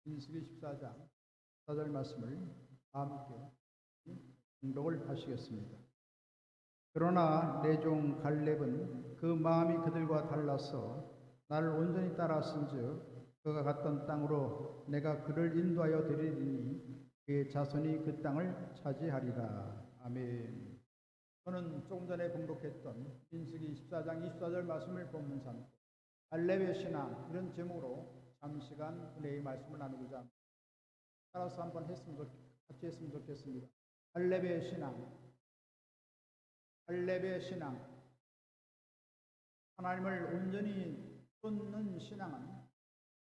민수기 14장 14절 말씀을 다 함께 공독을 하시겠습니다. 그러나 내 종 갈렙은 그 마음이 그들과 달라서 나를 온전히 따랐은즉 그가 갔던 땅으로 내가 그를 인도하여 드리리니 그의 자손이 그 땅을 차지하리라. 아멘. 저는 조금 전에 공독했던 민수기 14장 24절 말씀을 본문 삼고 갈렙의 신앙 이런 제목으로 잠시간 은혜의 말씀을 나누고자 합니다. 따라서 한번 같이 했으면 좋겠습니다. 갈렙의 신앙. 갈렙의 신앙. 하나님을 온전히 쫓는 신앙은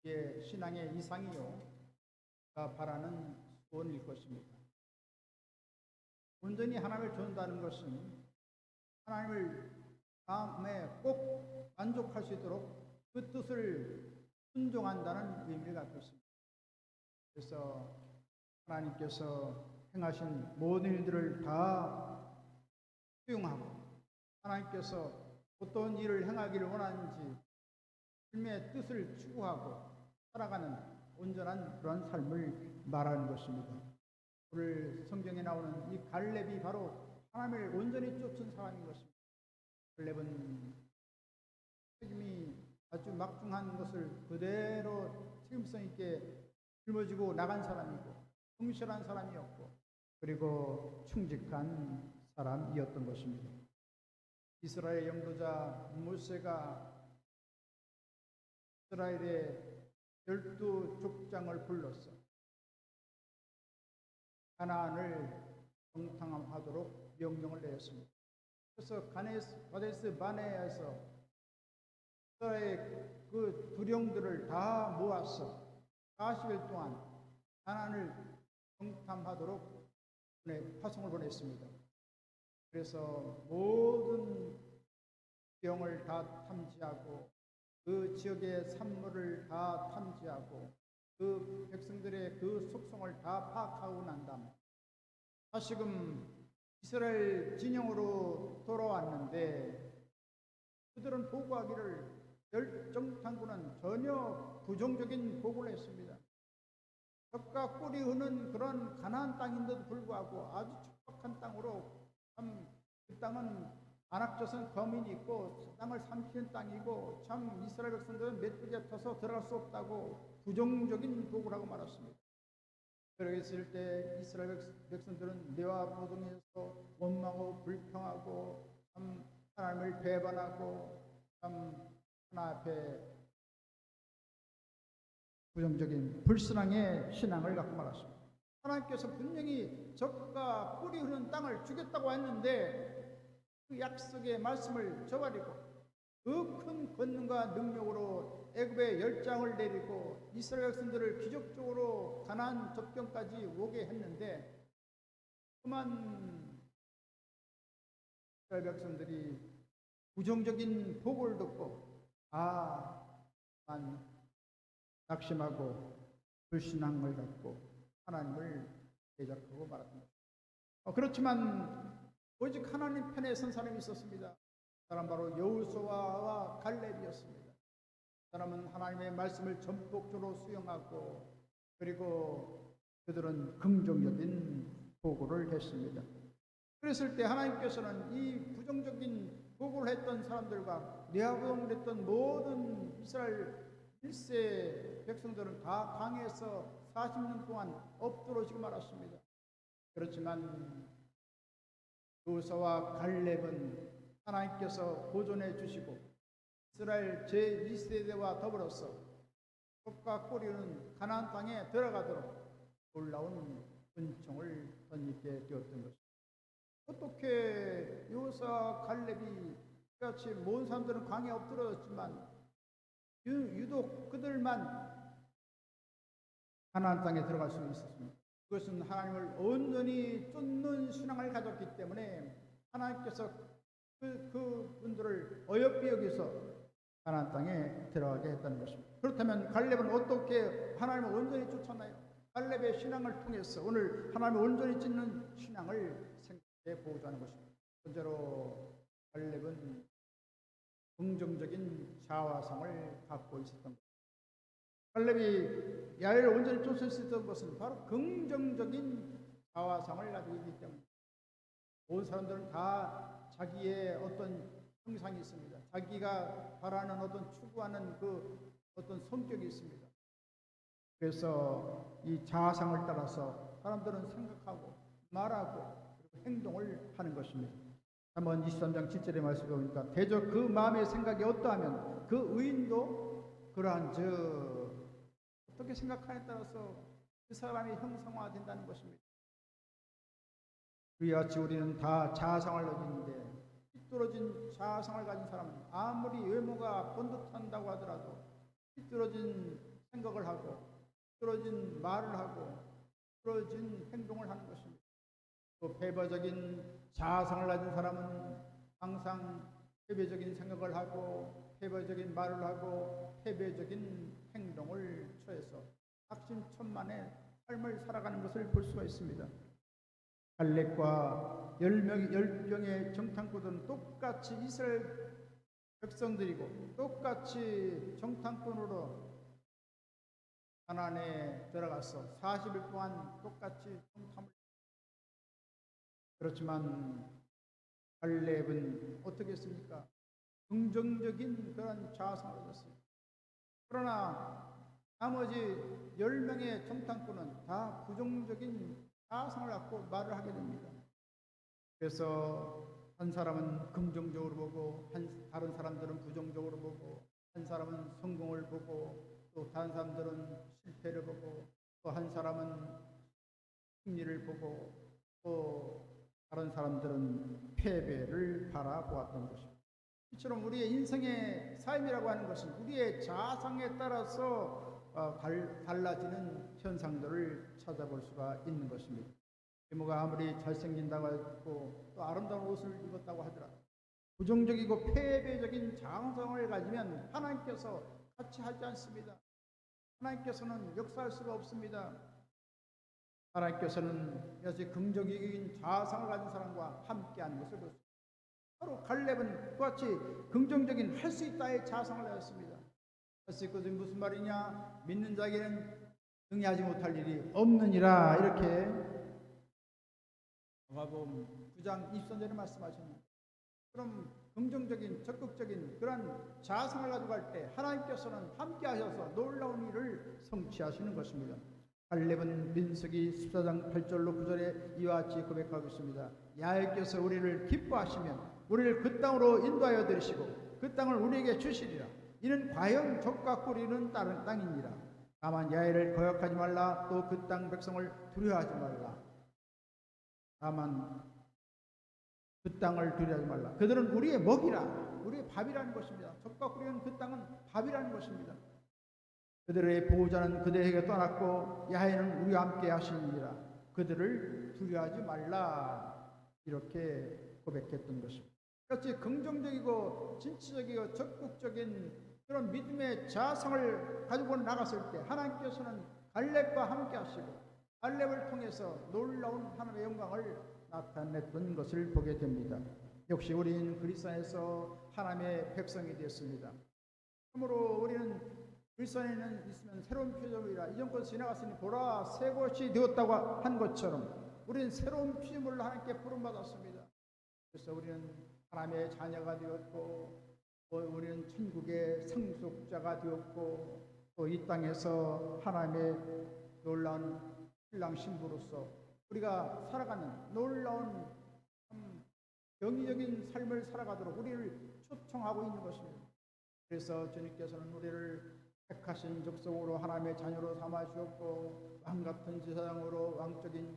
이게 신앙의 이상이요 가 바라는 소원일 것입니다. 온전히 하나님을 쫓는다는 것은 하나님을 다음에 꼭 만족할 수 있도록 그 뜻을 순종한다는 의미를 갖고 있습니다. 그래서 하나님께서 행하신 모든 일들을 다 수용하고 하나님께서 어떤 일을 행하기를 원하는지 하나님의 뜻을 추구하고 살아가는 온전한 그런 삶을 말하는 것입니다. 오늘 성경에 나오는 이 갈렙이 바로 하나님을 온전히 쫓은 사람인 것입니다. 갈렙은 책임이 아주 막중한 것을 그대로 책임성 있게 짊어지고 나간 사람이고 성실한 사람이었고 그리고 충직한 사람이었던 것입니다. 이스라엘 영도자 모세가 이스라엘의 12족장을 불러서 가나안을 정탐하도록 명령을 내렸습니다. 그래서 가데스 바네아에서 이스라엘의 그 두령들을 다 모아서 40일 동안 가나안을 정탐하도록 파송을 보냈습니다. 그래서 모든 병을 다 탐지하고 그 지역의 산물을 다 탐지하고 그 백성들의 그 속성을 다 파악하고 난 다음 다시금 이스라엘 진영으로 돌아왔는데 그들은 보고하기를 열정탐구는 전혀 부정적인 보고를 했습니다. 젖과 꿀이 흐는 그런 가나안 땅인데도 불구하고 아주 척박한 땅으로 참 그 땅은 안악조선 거민이 있고 땅을 삼키는 땅이고 참 이스라엘 백성들은 메뚜기에 터서 들어갈 수 없다고 부정적인 보고를 하고 말았습니다. 그랬을 때 이스라엘 백성들은 뇌와 보동해서 원망하고 불평하고 참 하나님을 배반하고 참 하나 앞에 부정적인 불신앙의 신앙을 갖고 말았습니다. 하나님께서 분명히 젖과 꿀이 흐르는 땅을 주겠다고 했는데 그 약속의 말씀을 저버리고 그 큰 권능과 능력으로 애굽의 열장을 내리고 이스라엘 백성들을 기적적으로 가나안 접경까지 오게 했는데 그만 이스라엘 백성들이 부정적인 보고를 듣고 낙심하고 불신앙을 갖고 하나님을 대적하고 말았습니다. 그렇지만 오직 하나님 편에 선 사람이 있었습니다. 그 사람 바로 여호수아와 갈렙이었습니다. 그 사람은 하나님의 말씀을 전폭적으로 수용하고 그리고 그들은 긍정적인 보고를 했습니다. 그랬을 때 하나님께서는 이 부정적인 보고를 했던 사람들과 뇌하부동을 했던 모든 이스라엘 1세 백성들은 다 강에서 40년 동안 엎드러지고 말았습니다. 그렇지만 여호수아와 갈렙은 하나님께서 보존해 주시고 이스라엘 제2세대와 더불어서 젖과 꿀이는 가나안 땅에 들어가도록 놀라운 은총을 선입게 되었던 것입니다. 어떻게 여호수아와 갈렙이 같이 모든 사람들은 강에 엎드러졌지만 유독 그들만 가나안 땅에 들어갈 수 있었습니다. 그것은 하나님을 온전히 쫓는 신앙을 가졌기 때문에 하나님께서 그분들을 어여삐 여기서 가나안 땅에 들어가게 했다는 것입니다. 그렇다면 갈렙은 어떻게 하나님을 온전히 쫓았나요? 갈렙의 신앙을 통해서 오늘 하나님을 온전히 쫓는 신앙을 생각해 보고자 하는 것입니다. 번째로 갈렙은 긍정적인 자화성을 갖고 있었던 것입니다. 갈렙이 야외를 온전히 쫓을 수 있었던 것은 바로 긍정적인 자화상을 가지고 있기 때문에 모든 사람들은 다 자기의 어떤 형상이 있습니다. 자기가 바라는 어떤 추구하는 그 어떤 성격이 있습니다. 그래서 이 자아상을 따라서 사람들은 생각하고 말하고 그리고 행동을 하는 것입니다. 한번 23장 7절의 말씀을 보니까 대저 그 마음의 생각이 어떠하면 그 의인도 그러한 어떻게 생각하냐에 따라서 그 사람이 형상화된다는 것입니다. 그와 같이 우리는 다 자아상을 가지는데 삐뚤어진 자아상을 가진 사람은 아무리 외모가 번듯한다고 하더라도 삐뚤어진 생각을 하고 삐뚤어진 말을 하고 삐뚤어진 행동을 하는 것입니다. 또 패배적인 자아상을 가진 사람은 항상 패배적인 생각을 하고 패배적인 말을 하고 패배적인 행동을 처해서 낙심천만의 삶을 살아가는 것을 볼 수가 있습니다. 갈렙과 10명의 정탐꾼들은 똑같이 이스라엘 백성들이고 똑같이 정탐꾼으로 가나안에 들어가서 40일 동안 똑같이 정탐을. 그렇지만 갈렙은 어떻게 했습니까? 긍정적인 그런 자아상을 가졌습니다. 그러나 나머지 10명의 정탐꾼은 다 부정적인 자아상을 갖고 말을 하게 됩니다. 그래서 한 사람은 긍정적으로 보고 다른 사람들은 부정적으로 보고 한 사람은 성공을 보고 또 다른 사람들은 실패를 보고 또 한 사람은 승리를 보고 또 다른 사람들은 패배를 바라보았던 것입니다. 이처럼 우리의 인생의 삶이라고 하는 것은 우리의 자아상에 따라서 달라지는 현상들을 찾아볼 수가 있는 것입니다. 외모가 아무리 잘생긴다고 하고 또 아름다운 옷을 입었다고 하더라도 부정적이고 패배적인 자아상을 가지면 하나님께서 같이 하지 않습니다. 하나님께서는 역사할 수가 없습니다. 하나님께서는 여지 긍정적인 자아상을 가진 사람과 함께하는 것을 볼 수 있습니다. 바로 갈렙은 그같이 긍정적인 할 수 있다의 자아상을 가졌습니다. 할 수 있거든 무슨 말이냐? 믿는 자에게는 능히하지 못할 일이 없느니라. 이렇게 마가복음 9장 23절에 말씀하셨습니다. 그럼 긍정적인 적극적인 그런 자아상을 가지고 갈 때 하나님께서는 함께 하셔서 놀라운 일을 성취하시는 것입니다. 갈렙은 민수기 14장 8절로 9절에 이와 같이 고백하고 있습니다. 야훼께서 우리를 기뻐하시면 우리를 그 땅으로 인도하여 들이시고 그 땅을 우리에게 주시리라. 이는 과연 적과 꿀이는 다른 땅이니라. 다만 야훼를 거역하지 말라. 또 그 땅 백성을 두려워하지 말라. 다만 그 땅을 두려워하지 말라. 그들은 우리의 먹이라, 우리의 밥이라는 것입니다. 적과 꿀이는 그 땅은 밥이라는 것입니다. 그들의 보호자는 그들에게 떠났고 야훼는 우리와 함께 하시니라. 그들을 두려워하지 말라. 이렇게 고백했던 것입니다. 그렇지 긍정적이고 진취적이고 적극적인 그런 믿음의 자아상을 가지고 나갔을 때 하나님께서는 갈렙과 함께 하시고 갈렙을 통해서 놀라운 하나님의 영광을 나타냈던 것을 보게 됩니다. 역시 우리는 그리스도 안에서 하나님의 백성이 되었습니다. 그러므로 우리는 그리스도 안에 있으면 새로운 피조물이라 이전 것이 지나갔으니 보라 새 것이 되었다고 한 것처럼 우리는 새로운 피조물로 하나님께 부름받았습니다. 그래서 우리는 하나님의 자녀가 되었고 또 우리는 천국의 상속자가 되었고 또 이 땅에서 하나님의 놀라운 신랑 신부로서 우리가 살아가는 놀라운 영의적인 삶을 살아가도록 우리를 초청하고 있는 것입니다. 그래서 주님께서는 우리를 택하신 족속으로 하나님의 자녀로 삼아 주었고 왕같은 제사장으로 왕적인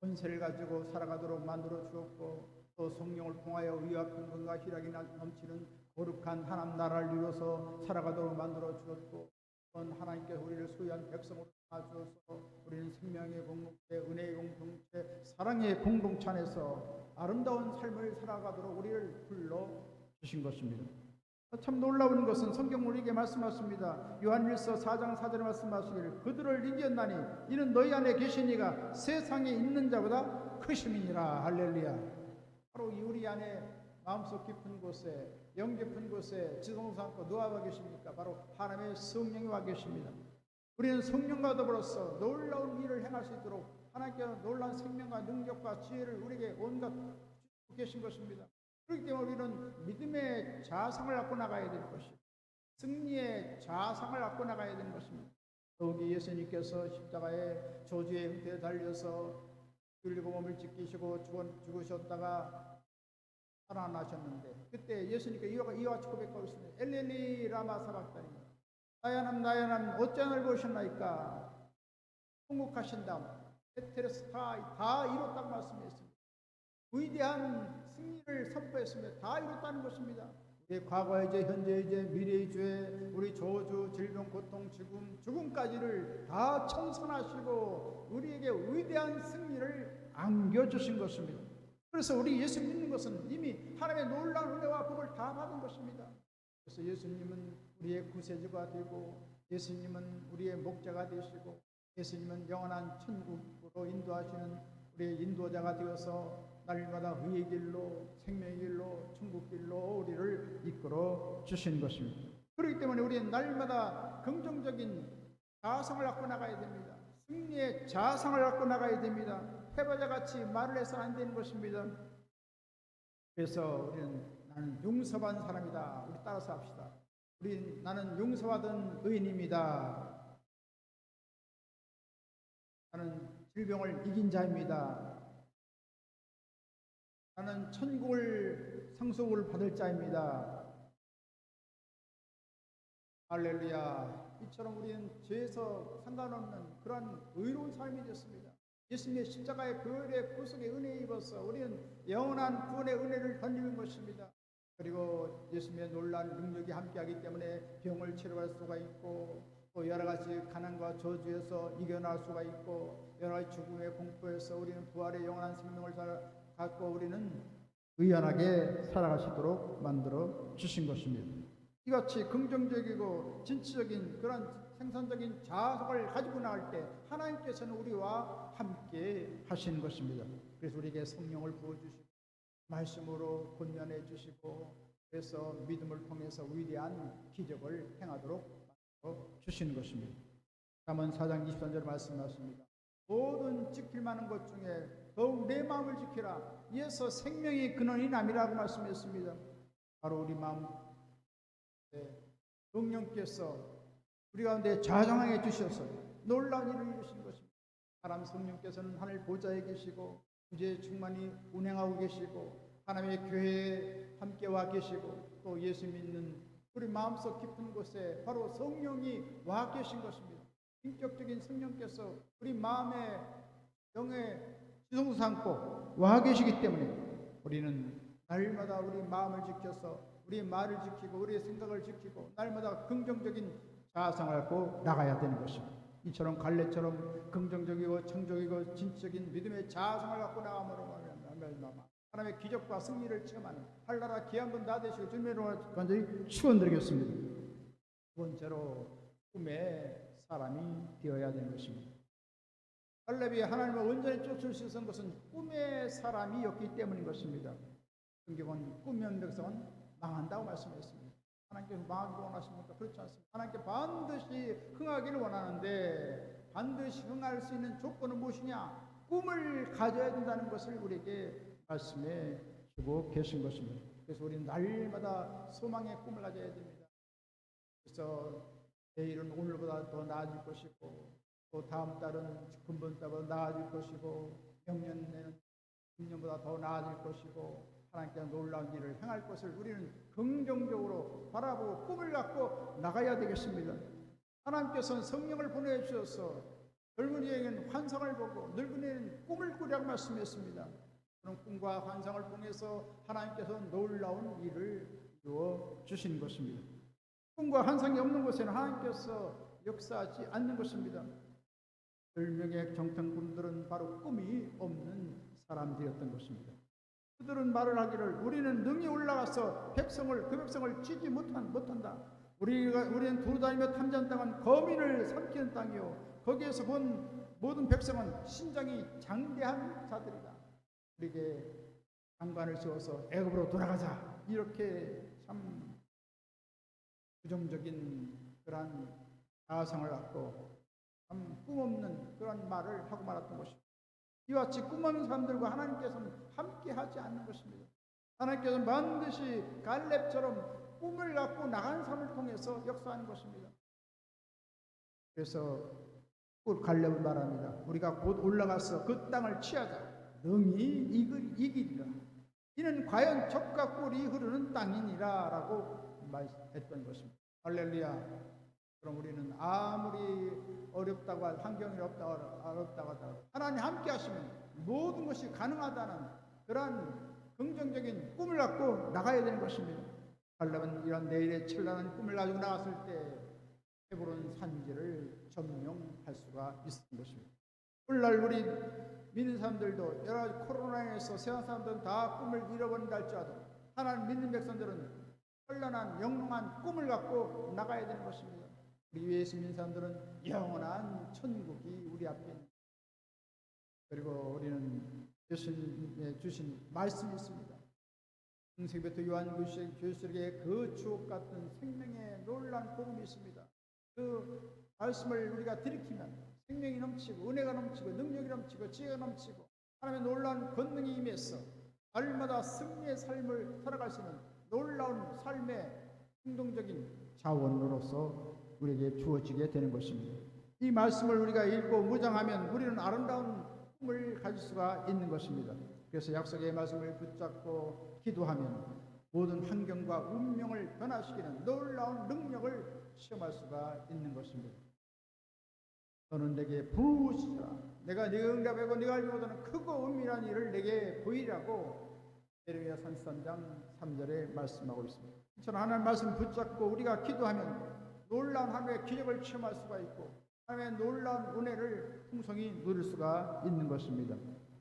권세를 가지고 살아가도록 만들어 주었고 또 성령을 통하여 의와 평강과 희락이 넘치는 거룩한 하나님 나라를 이루어서 살아가도록 만들어 주었고 또 하나님께서 우리를 소유한 백성으로 삼아 주어서 우리는 생명의 공동체, 은혜의 공동체, 사랑의 공동체 안에서 아름다운 삶을 살아가도록 우리를 불러 주신 것입니다. 참 놀라운 것은 성경 우리에게 말씀하십니다. 요한일서 4장 4절에 말씀하시기를 그들을 이겼나니 이는 너희 안에 계신 이가 세상에 있는 자보다 크심이니라. 할렐루야. 바로 이 우리 안에 마음속 깊은 곳에 영 깊은 곳에 지성소 안고 누가 와 계십니까? 바로 하나님의 성령이 와 계십니다. 우리는 성령과 더불어서 놀라운 일을 행할 수 있도록 하나님께서 놀라운 생명과 능력과 지혜를 우리에게 온갖 주고 계신 것입니다. 그렇기 때문에 우리는 믿음의 자성을 갖고 나가야 될 것이고 승리의 자성을 갖고 나가야 되는 것입니다. 더욱이 예수님께서 십자가에 저주의 형태에 달려서 죽이고 몸을 찢기시고 죽으셨다가 살아나셨는데 그때 예수님께 이와 같이 고백하고 있습니다. 엘렐리 라마 사박다니 나의 하나님 나의 하나님 어찌 나를 보셨나이까. 통곡하신 다음 테텔레스타이 다 이뤘다고 말씀했습니다. 위대한 승리를 선포했습니다. 다 이뤘다는 것입니다. 우리의 과거의 죄, 현재의 죄, 미래의 죄, 우리 저주, 질병, 고통, 죽음까지를 다 청산하시고 우리에게 위대한 승리를 안겨주신 것입니다. 그래서 우리 예수 믿는 것은 이미 하나님의 놀라운 은혜와 복을 다 받은 것입니다. 그래서 예수님은 우리의 구세주가 되고 예수님은 우리의 목자가 되시고 예수님은 영원한 천국으로 인도하시는 우리의 인도자가 되어서 날마다 의의 길로 생명의 길로 천국 길로 우리를 이끌어 주신 것입니다. 그렇기 때문에 우리는 날마다 긍정적인 자성을 갖고 나가야 됩니다. 승리의 자성을 갖고 나가야 됩니다. 패배자같이 말을 해서는 안 되는 것입니다. 그래서 우리는 나는 용서받은 사람이다. 우리 따라서 합시다. 나는 용서받은 의인입니다. 나는 질병을 이긴 자입니다. 나는 천국을 상속을 받을 자입니다. 할렐루야. 이처럼 우리는 죄에서 상관없는 그러한 의로운 삶이 됐습니다. 예수님의 십자가의 보혈의 구속의 은혜에 입어서 우리는 영원한 구원의 은혜를 덧입은 것입니다. 그리고 예수님의 놀라운 능력이 함께하기 때문에 병을 치료할 수가 있고 또 여러 가지 가난과 저주에서 이겨낼 수가 있고 여러 가지 죽음의 공포에서 우리는 부활의 영원한 생명을 갖고 우리는 의연하게 살아가시도록 만들어 주신 것입니다. 이같이 긍정적이고 진취적인 그런 생산적인 자성을 가지고 나갈 때 하나님께서는 우리와 함께 하시는 것입니다. 그래서 우리에게 성령을 부어주시고 말씀으로 권면해 주시고 그래서 믿음을 통해서 위대한 기적을 행하도록 주시는 것입니다. 잠언 4장 23절 말씀하십니다. 모든 지킬 만한 것 중에 더욱 내 마음을 지키라. 이에서 생명의 근원이 남이라고 말씀했습니다. 바로 우리 마음 성령께서 우리 가운데 좌정하게 주셔서 놀라운 일을 이루신 것입니다. 사람 성령께서는 하늘 보좌에 계시고 구주의 충만히 운행하고 계시고 하나님의 교회에 함께 와 계시고 또 예수 믿는 우리 마음속 깊은 곳에 바로 성령이 와 계신 것입니다. 인격적인 성령께서 우리 마음의 영에 지성소 삼고 와 계시기 때문에 우리는 날마다 우리 마음을 지켜서 우리의 말을 지키고 우리의 생각을 지키고 날마다 긍정적인 자성을 갖고 나가야 되는 것입니다. 이처럼 갈렙처럼 긍정적이고 창조적이고 진취적인 믿음의 자성을 갖고 나감으로 말미암아 하나님의 기적과 승리를 체험하는 한나라 귀한분 다 되시고 주님으로 간절히 축원드리겠습니다. 두 번째로 꿈의 사람이 되어야 되는 것입니다. 갈렙이 하나님을 온전히 쫓을 수 있었던 것은 꿈의 사람이었기 때문인 것입니다. 성경은 꿈이 없는 백성은 망한다고 말씀했습니다. 하나님께서 망하기를 원하십니까? 그렇지 않습니다. 하나님께 반드시 흥하기를 원하는데 반드시 흥할 수 있는 조건은 무엇이냐? 꿈을 가져야 된다는 것을 우리에게 말씀해 주고 계신 것입니다. 그래서 우리는 날마다 소망의 꿈을 가져야 됩니다. 그래서 내일은 오늘보다 더 나아질 것이고 또 다음 달은 근본보다 나아질 것이고 명년에는 금년보다 더 나아질 것이고 하나님께서 놀라운 일을 행할 것을 우리는 긍정적으로 바라보고 꿈을 갖고 나가야 되겠습니다. 하나님께서는 성령을 보내주셔서 젊은이에게는 환상을 보고 늙은이에게는 꿈을 꾸라고 말씀했습니다. 그런 꿈과 환상을 통해서 하나님께서 놀라운 일을 이루어 주신 것입니다. 꿈과 환상이 없는 곳에는 하나님께서 역사하지 않는 것입니다. 10명의 정탐꾼들은 바로 꿈이 없는 사람들이었던 것입니다. 그들은 말을 하기를 우리는 능히 올라가서 그 백성을 치지 못한다. 우리는 두루다니며 탐지한 땅은 거민을 삼키는 땅이요 거기에서 본 모든 백성은 신장이 장대한 자들이다. 우리에게 장관을 세워서 애굽으로 돌아가자. 이렇게 참 부정적인 그러한 자성을 갖고 그런 말을 하고 말았던 것입니다. 이와 같이 꿈없는 사람들과 하나님께서는 함께하지 않는 것입니다. 하나님께서는 반드시 갈렙처럼 꿈을 갖고 나간 사람을 통해서 역사하는 것입니다. 그래서 갈렙을 말합니다. 우리가 곧 올라가서 그 땅을 취하자. 능히 이기리라. 이는 과연 젖과 꿀이 흐르는 땅이니라 라고 말했던 것입니다. 할렐루야. 그럼 우리는 아무리 어렵다고 환경이 어렵다고 하더라도 하나님 함께 하시면 모든 것이 가능하다는 그러한 긍정적인 꿈을 갖고 나가야 되는 것입니다. 갈렙은 이런 내일의 찬란한 꿈을 가지고 나갔을 때 헤브론 산지를 점령할 수가 있었던 것입니다. 오늘날 우리 믿는 사람들도 여러 가지 코로나에서 세상 사람들은 다 꿈을 잃어버린다 할지라도 하나님 믿는 백성들은 찬란한 영롱한 꿈을 갖고 나가야 되는 것입니다. 우리 예수 믿는 사람들은 영원한 천국이 우리 앞에 있는, 그리고 우리는 예수님의 주신 말씀이 있습니다. 창세기부터 요한계시록에 그 주옥 같은 생명의 놀라운 복음이 있습니다. 그 말씀을 우리가 들이키면 생명이 넘치고 은혜가 넘치고 능력이 넘치고 지혜가 넘치고 하나님의 놀라운 권능이 임해서 날마다 승리의 삶을 살아갈 수 있는 놀라운 삶의 행동적인 자원으로서 우리에게 주어지게 되는 것입니다. 이 말씀을 우리가 읽고 묵상하면 우리는 아름다운 꿈을 가질 수가 있는 것입니다. 그래서 약속의 말씀을 붙잡고 기도하면 모든 환경과 운명을 변화시키는 놀라운 능력을 시험할 수가 있는 것입니다. 너는 내게 부르시라. 내가 네가 응답하고 네가 알지 못하는 크고 은밀한 일을 내게 보이라고 예레미야 33장 3절에 말씀하고 있습니다. 이처럼 하나님 말씀 붙잡고 우리가 기도하면 놀라운 하나님의 기적을 체험할 수가 있고 하나님의 놀라운 은혜를 풍성히 누릴 수가 있는 것입니다.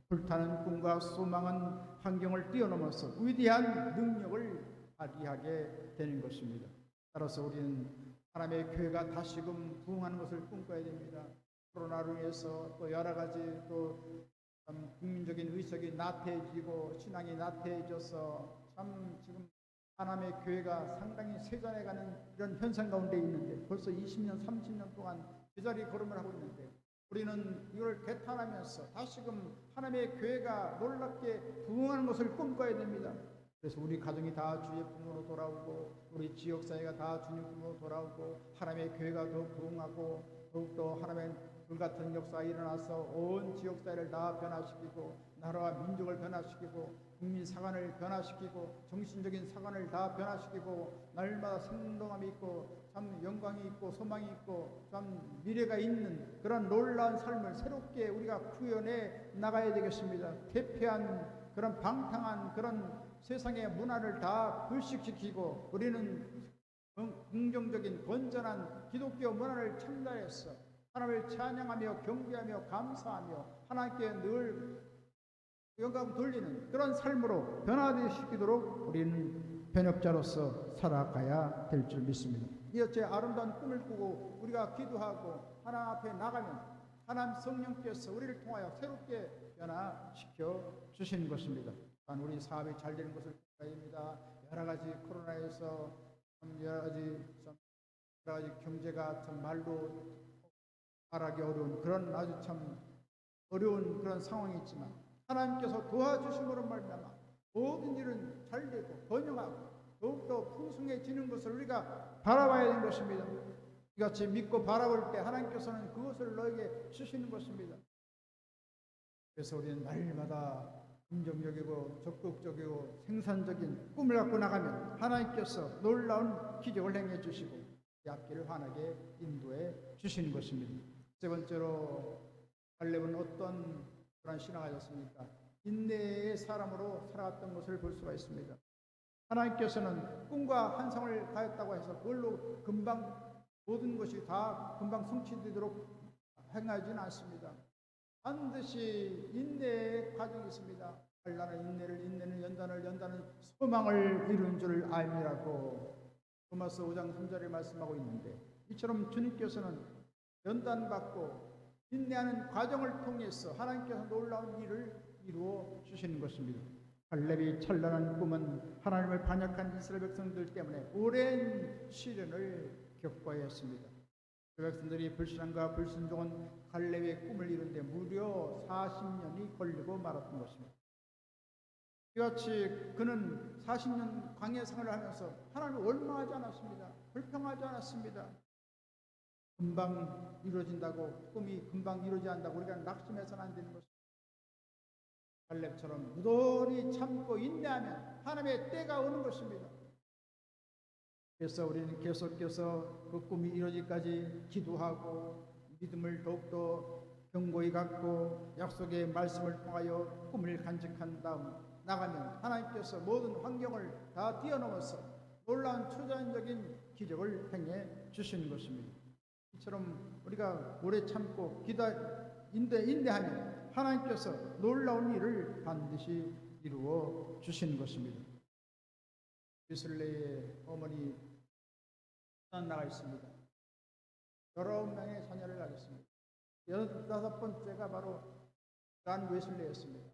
불타는 꿈과 소망은 환경을 뛰어넘어서 위대한 능력을 발휘하게 되는 것입니다. 따라서 우리는 하나님의 교회가 다시금 부흥하는 것을 꿈꿔야 됩니다. 코로나로 인해서 또 여러 가지 또 국민적인 의식이 나태해지고 신앙이 나태해져서 참 지금 하나님의 교회가 상당히 쇠잔해가는 이런 현상 가운데 있는데 벌써 20년, 30년 동안 제자리 걸음을 하고 있는데 우리는 이걸 개탄하면서 다시금 하나님의 교회가 놀랍게 부흥하는 것을 꿈꿔야 됩니다. 그래서 우리 가정이 다 주의 품으로 돌아오고 우리 지역사회가 다 주님 품으로 돌아오고 하나님의 교회가 더 부흥하고 더욱더 하나님의 불같은 역사가 일어나서 온 지역사회를 다 변화시키고 나라와 민족을 변화시키고 국민 사관을 변화시키고 정신적인 사관을 다 변화시키고 날마다 생동함이 있고 참 영광이 있고 소망이 있고 참 미래가 있는 그런 놀라운 삶을 새롭게 우리가 구현해 나가야 되겠습니다. 퇴폐한 그런 방탕한 그런 세상의 문화를 다 불식시키고 우리는 긍정적인 건전한 기독교 문화를 창달해서 하나님을 찬양하며 경배하며 감사하며 하나님께 늘 영광 돌리는 그런 삶으로 변화시키도록 우리는 변혁자로서 살아가야 될 줄 믿습니다. 이어째 아름다운 꿈을 꾸고 우리가 기도하고 하나님 앞에 나가면 하나님 성령께서 우리를 통하여 새롭게 변화시켜 주시는 것입니다. 우리 사업이 잘 되는 것을 바랍니다. 여러 가지 코로나에서 여러 가지 경제가 참 말로 말하기 어려운 그런 아주 참 어려운 그런 상황이 있지만 하나님께서 도와주심으로 말미암아 모든 일은 잘 되고 번영하고 더욱더 풍성해지는 것을 우리가 바라봐야 되는 것입니다. 이같이 믿고 바라볼 때 하나님께서는 그것을 너에게 주시는 것입니다. 그래서 우리는 날마다 긍정적이고 적극적이고 생산적인 꿈을 갖고 나가면 하나님께서 놀라운 기적을 행해 주시고 이 앞길을 환하게 인도해 주시는 것입니다. 세 번째로 갈렙은 어떤 그런 신앙가였습니까? 인내의 사람으로 살아갔던 것을 볼 수가 있습니다. 하나님께서는 꿈과 환상을 가졌다고 해서 그걸로 금방 모든 것이 다 금방 성취되도록 행하지는 않습니다. 반드시 인내의 과정이 있습니다. 환난은 인내를, 인내는 연단을, 연단은 소망을 이룬 줄 알미라고 로마서 5장 3절에 말씀하고 있는데 이처럼 주님께서는 연단받고 인내하는 과정을 통해서 하나님께서 놀라운 일을 이루어 주시는 것입니다. 갈렙이 찬란한 꿈은 하나님을 반역한 이스라엘 백성들 때문에 오랜 시련을 겪어야 했습니다. 백성들이 불신앙과 불순종은 갈렙의 꿈을 이루는데 무려 40년이 걸리고 말았던 것입니다. 이같이 그는 40년 광야 생활을 하면서 하나님을 원망하지 않았습니다. 불평하지 않았습니다. 금방 이루어진다고, 꿈이 금방 이루어지지 않는다고 우리가 낙심해서는 안 되는 것입니다. 갈렙처럼 무던히 참고 인내하면 하나님의 때가 오는 것입니다. 그래서 우리는 계속해서 그 꿈이 이루어지기까지 기도하고 믿음을 더욱더 견고히 갖고 약속의 말씀을 통하여 꿈을 간직한 다음 나가면 하나님께서 모든 환경을 다 뛰어넘어서 놀라운 초자연적인 기적을 행해 주시는 것입니다. 이처럼 우리가 오래 참고 인내하면 하나님께서 놀라운 일을 반드시 이루어 주시는 것입니다. 웨슬레의 어머니 나가 있습니다. 19명의 자녀를 낳았습니다. 15번째가 바로 존 웨슬레였습니다.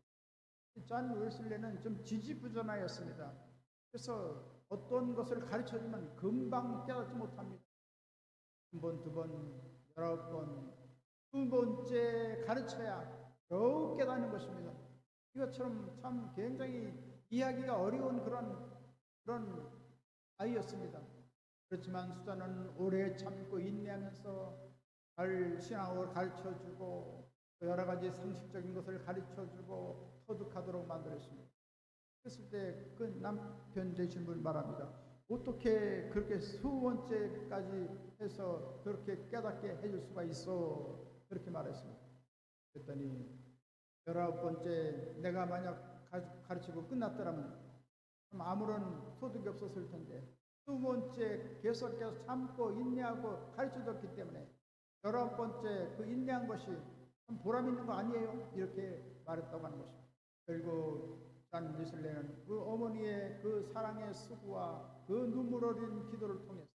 존 웨슬레는 좀 지지부전하였습니다. 그래서 어떤 것을 가르쳐주면 금방 깨닫지 못합니다. 한 번, 두 번, 19번, 두 번째 가르쳐야 겨우 깨닫는 것입니다. 이것처럼 참 굉장히 이해하기가 어려운 그런 아이였습니다. 그렇지만 수자는 오래 참고 인내하면서 잘 신앙을 가르쳐주고 여러 가지 상식적인 것을 가르쳐주고 터득하도록 만들었습니다. 그랬을 때 그 남편 되신 분 말합니다. 어떻게 그렇게 수번째까지 해서 그렇게 깨닫게 해줄 수가 있어? 그렇게 말했습니다. 그랬더니 19번째 내가 만약 가르치고 끝났더라면 아무런 소득이 없었을 텐데 20번째 계속해서 참고 인내하고 가르쳐줬기 때문에 19번째 그 인내한 것이 참 보람 있는 거 아니에요? 이렇게 말했다고 하는 것입니다. 결국 존 웨슬레는 그 어머니의 그 사랑의 수고와 그 눈물 어린 기도를 통해서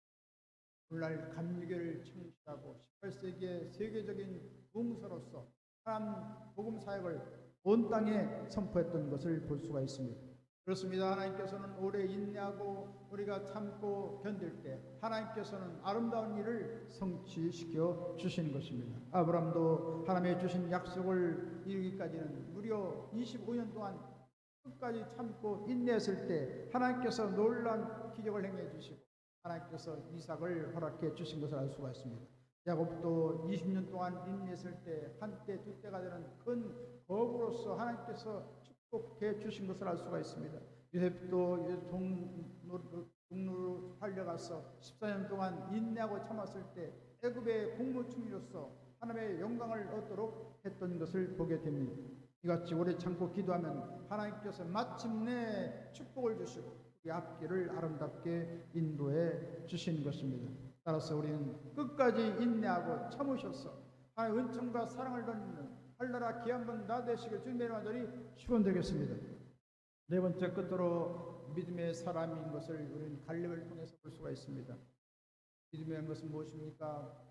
오늘날 감리교를 창시하고 18세기의 세계적인 붕서로서 하나님 복음 사역을 온 땅에 선포했던 것을 볼 수가 있습니다. 그렇습니다. 하나님께서는 오래 인내하고 우리가 참고 견딜 때 하나님께서는 아름다운 일을 성취시켜 주시는 것입니다. 아브라함도 하나님의 주신 약속을 이루기까지는 무려 25년 동안 끝까지 참고 인내했을 때 하나님께서 놀라운 기적을 행해 주시고 하나님께서 이삭을 허락해 주신 것을 알 수가 있습니다. 야곱도 20년 동안 인내했을 때 한때 두 때가 되는 큰 거부로서 하나님께서 축복해 주신 것을 알 수가 있습니다. 요셉도 동로로 팔려가서 14년 동안 인내하고 참았을 때 애굽의 국무총리로서 하나님의 영광을 얻도록 했던 것을 보게 됩니다. 이같이 오래 참고 기도하면 하나님께서 마침내 축복을 주시고 우리 앞길을 아름답게 인도해 주시는 것입니다. 따라서 우리는 끝까지 인내하고 참으셔서 하나님의 은총과 사랑을 던지는 할나라 귀한 나 되시길 주님의 이름으로 간절히 축원드리겠습니다. 네 번째 끝으로 믿음의 사람인 것을 우리는 갈렙을 통해서 볼 수가 있습니다. 믿음의 것은 무엇입니까?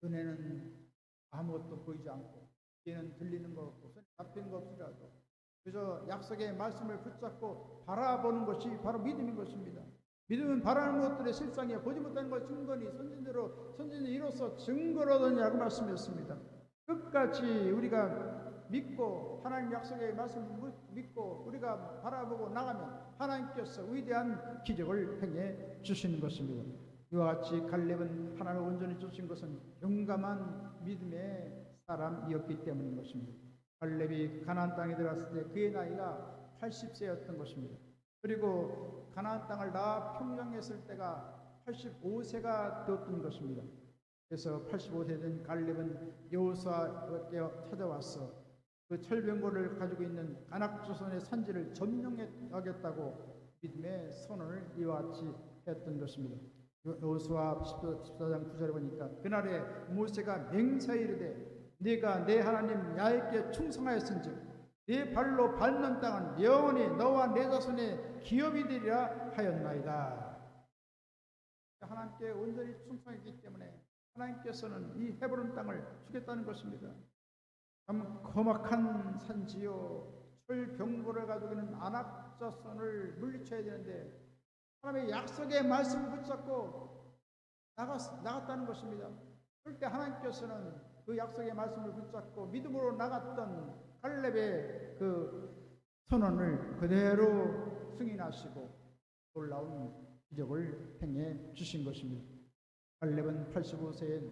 은혜는 아무것도 보이지 않고 귀에는 들리는 것 없고 손에 잡히는 것 없으라도 그저 약속의 말씀을 붙잡고 바라보는 것이 바로 믿음인 것입니다. 믿음은 바라는 것들의 실상이야 보지 못하는 것 증거니 선진들이 이로써 증거를 얻으냐고 말씀했습니다. 끝까지 우리가 믿고 하나님 약속의 말씀을 믿고 우리가 바라보고 나가면 하나님께서 위대한 기적을 행해 주시는 것입니다. 이와 같이 갈렙은 하나님을 온전히 쫓은 것은 용감한 믿음의 사람이었기 때문인 것입니다. 갈렙이 가나안 땅에 들어갔을 때 그의 나이가 80세였던 것입니다. 그리고 가나안 땅을 다 평정했을 때가 85세가 되었던 것입니다. 그래서 85세 된 갈렙은 여호수아에게 찾아와서 그 철병거를 가지고 있는 가나안조선의 산지를 점령하겠다고 믿음의 선언을 이와 같이 했던 것입니다. 여호수아 14장 9절에 보니까 그날에 모세가 맹세하여 이르되 네가 내 하나님 야훼께 충성하였은즉 네 발로 밟는 땅은 영원히 너와 내 자손의 기업이 되리라 하였나이다. 하나님께 온전히 충성했기 때문에 하나님께서는 이 헤브론 땅을 주겠다는 것입니다. 참 험악한 산지요 철병거를 가지고 있는 아낙 자손을 물리쳐야 되는데 하나님의 약속의 말씀을 붙잡고 나갔다는 것입니다. 그럴 때 하나님께서는 그 약속의 말씀을 붙잡고 믿음으로 나갔던 갈렙의 그 선언을 그대로 승인하시고 놀라운 기적을 행해 주신 것입니다. 갈렙은 85세의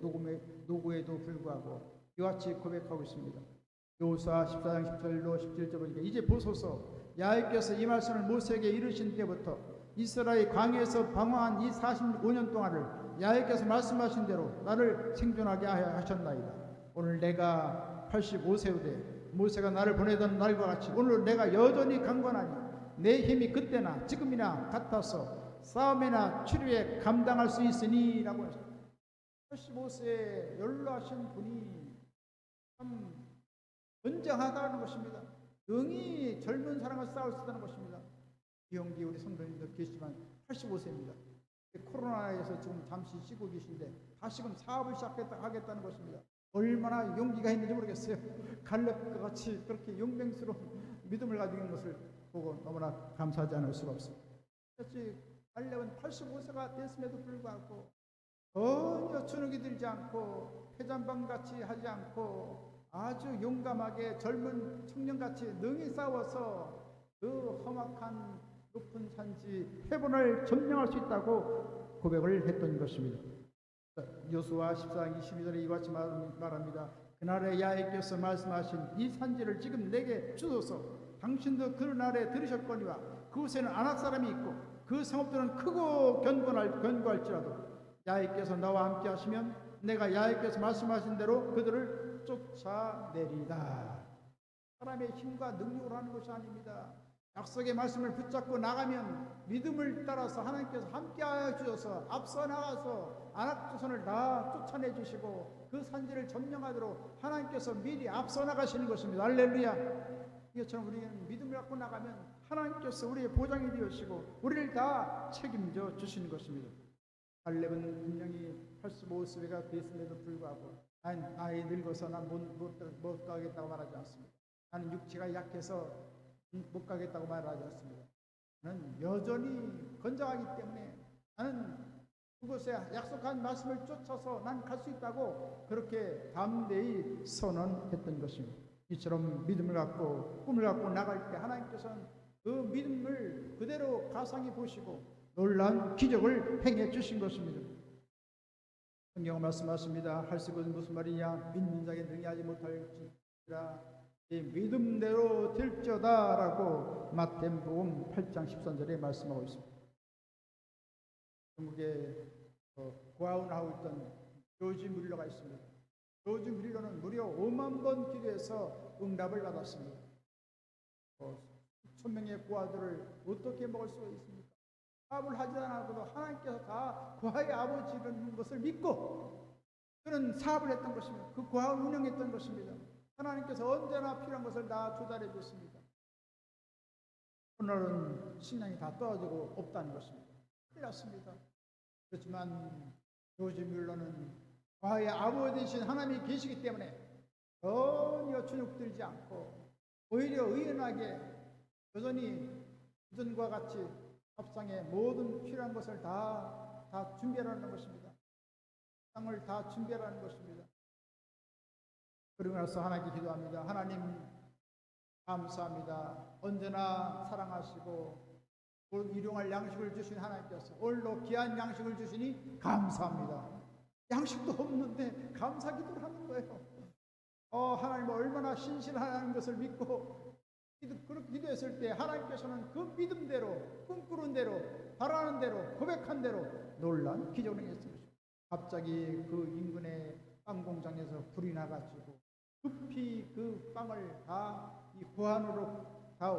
노고에도 불구하고 이와 같이 고백하고 있습니다. 여호수아 14장 10절로 17절 보니까 이제 보소서 여호와께서 이 말씀을 모세에게 이르신 때부터 이스라엘 광야에서 방황한 이 45년 동안을 여호와께서 말씀하신 대로 나를 생존하게 하셨나이다. 오늘 내가 85세우되 모세가 나를 보내던 날과 같이 오늘 내가 여전히 강건하니 내 힘이 그때나 지금이나 같아서 싸움이나 치료에 감당할 수 있으니 라고 하셨습니다. 85세에 연로하신 분이 참 건장하다는 것입니다. 능히 젊은 사람과 싸울 수 있다는 것입니다. 이용기 우리 성도님도 계시지만 85세입니다. 코로나에서 지금 잠시 쉬고 계신데 다시금 사업을 시작하겠다는 것입니다. 얼마나 용기가 있는지 모르겠어요. 갈렙과 같이 그렇게 용맹스러운 믿음을 가지고 있는 것을 보고 너무나 감사하지 않을 수가 없습니다. 그렇지 갈렙은 85세가 됐음에도 불구하고 전혀 주눅이 들지 않고 패잔방같이 하지 않고 아주 용감하게 젊은 청년같이 능히 싸워서 그 험악한 높은 산지 헤본을 점령할 수 있다고 고백을 했던 것입니다. 여호수아 14장 22절에 이와 같이 말합니다. 그날에 야훼께서 말씀하신 이 산지를 지금 내게 주소서. 당신도 그 날에 들으셨거니와 그곳에는 아낙 사람이 있고 그 성읍들은 크고 견고할지라도 야훼께서 나와 함께 하시면 내가 야훼께서 말씀하신 대로 그들을 쫓아내리다. 사람의 힘과 능력으로 하는 것이 아닙니다. 약속의 말씀을 붙잡고 나가면 믿음을 따라서 하나님께서 함께하여 주셔서 앞서 나가서 아낙 자손을 다 쫓아내 주시고 그 산지를 점령하도록 하나님께서 미리 앞서 나가시는 것입니다. 할렐루야. 이것처럼 우리는 믿음을 갖고 나가면 하나님께서 우리의 보장이 되시고 우리를 다 책임져 주시는 것입니다. 갈렙은 분명히 85세가 됐음에도 불구하고 나이 늙어서 난 못 가겠다고 말하지 않습니다. 나는 육체가 약해서 못 가겠다고 말하지 않습니다. 나는 여전히 건장하기 때문에 나는 그곳에 약속한 말씀을 쫓아서 난 갈 수 있다고 그렇게 담대히 선언했던 것입니다. 이처럼 믿음을 갖고 꿈을 갖고 나갈 때 하나님께서는 그 믿음을 그대로 가상히 보시고 놀라운 기적을 행해 주신 것입니다. 성경은 말씀하십니다. 할 수 있는 무슨 말이냐? 믿는 자에게 능히 하지 못할지라 이 믿음대로 될지어다라고 마태복음 8장 13절에 말씀하고 있습니다. 한국에 고아원하고 있던 조지 뮬러가 있습니다. 조지 뮬러는 무려 5만 번 기도해서 응답을 받았습니다. 수천 명의 고아들을 어떻게 먹을 수가 있습니까? 사업을 하지 않아도 하나님께서 다 고아의 아버지라는 것을 믿고 그는 사업을 했던 것입니다. 그 고아를 운영했던 것입니다. 하나님께서 언제나 필요한 것을 다 조달해 줬습니다. 오늘은 식량이 다 떨어지고 없다는 것입니다. 큰일 났습니다. 그렇지만 조지 뮬러는 고아의 아버지이신 하나님이 계시기 때문에 전혀 주눅들지 않고 오히려 의연하게 여전히 그전과 같이 밥상에 모든 필요한 것을 다 준비하라는 것입니다. 땅을 다 준비하라는 것입니다. 그러고 나서 하나님께 기도합니다. 하나님 감사합니다. 언제나 사랑하시고 일용할 양식을 주신 하나님께서 오늘도 귀한 양식을 주시니 감사합니다. 양식도 없는데 감사 기도를 하는 거예요. 하나님 얼마나 신실하다는 것을 믿고 그렇게 기도했을 때 하나님께서는 그 믿음대로 꿈꾸는 대로 바라는 대로 고백한 대로 놀라운 기적을 행했습니다. 갑자기 그 인근의 빵 공장에서 불이 나가지고 급히 그 빵을 다 이 고안으로 다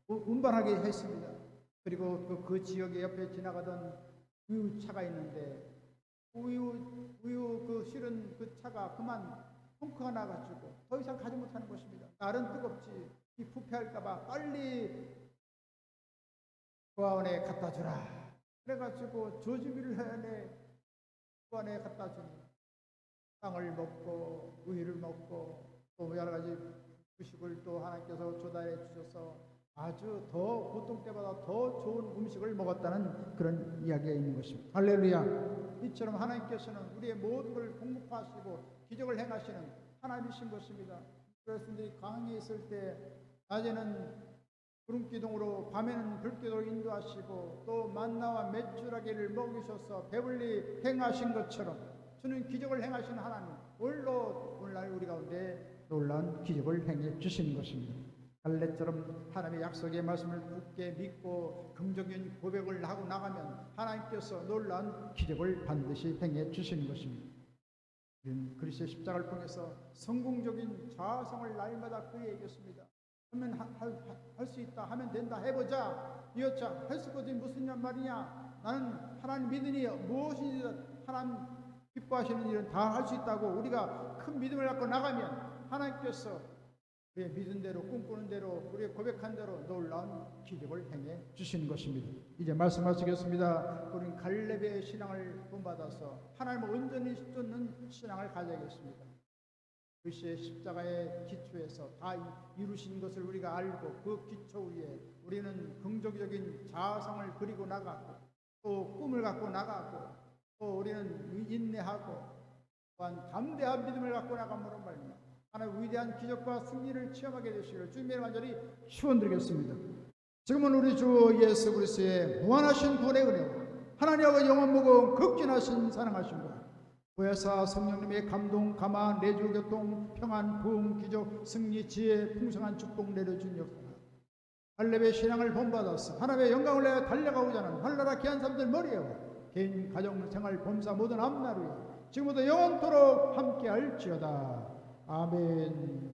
운반하게 했습니다. 그리고 그 지역에 옆에 지나가던 우유차가 있는데 우유 그 실은 그 차가 그만 펑크가 나가지고 더 이상 가지 못하는 것입니다. 날은 뜨겁지 이 부패할까봐 빨리 고아원에 갖다 주라. 그래가지고 조지밀 고아원에 갖다 주니 빵을 먹고 우유를 먹고 또 여러 가지 주식을 또 하나님께서 조달해 주셔서 아주 더 보통 때보다 더 좋은 음식을 먹었다는 그런 이야기가 있는 것입니다. 할렐루야. 이처럼 하나님께서는 우리의 모든 걸 공급하시고 기적을 행하시는 하나님이신 것입니다. 그렇습니다. 강에 있을 때 낮에는 구름기둥으로 밤에는 불기둥으로 인도하시고 또 만나와 메추라기를 먹이셔서 배불리 행하신 것처럼 주는 기적을 행하신 하나님, 오늘날 우리 가운데 놀라운 기적을 행해 주시는 것입니다. 갈렙처럼 하나님의 약속의 말씀을 굳게 믿고 긍정적인 고백을 하고 나가면 하나님께서 놀라운 기적을 반드시 행해 주시는 것입니다. 우리는 그리스도의 십자가를 통해서 성공적인 자아성을 날마다 그에게 얘기했습니다. 하면 할 수 있다, 하면 된다, 해보자, 이어차 할 수 있거든 무슨 말이냐, 나는 하나님 믿으니 무엇이든 하나님 기뻐하시는 일은 다 할 수 있다고 우리가 큰 믿음을 갖고 나가면 하나님께서 우리의 믿은 대로 꿈꾸는 대로 우리의 고백한 대로 놀라운 기적을 행해 주시는 것입니다. 이제 말씀하시겠습니다. 우리는 갈렙의 신앙을 본받아서 하나님을 온전히 쫓는 신앙을 가져야겠습니다. 그리스도의 십자가의 기초에서 다 이루신 것을 우리가 알고 그 기초 위에 우리는 긍정적인 자아성을 그리고 나가고 또 꿈을 갖고 나가고 또 우리는 인내하고 또한 담대한 믿음을 갖고 나감으로 말입니다. 하나님의 위대한 기적과 승리를 체험하게 되시기를 주님의 간절히 축원드리겠습니다. 지금은 우리 주 예수 그리스도의 무한하신 구원의 은혜와 하나님 아버지 영원 무거운 극진하신 사랑하신 분 보혜사 성령님의 감동, 감화, 내주, 교통, 평안, 부흥, 기적, 승리, 지혜, 풍성한 축복 내려주니옵소서. 갈렙의 신앙을 본받아서 하나님의 영광을 내어 달려가고자 하는 한나라 귀한 사람들 머리에 개인, 가정, 생활, 범사 모든 앞날 위에 지금부터 영원토록 함께 할지어다. 아멘.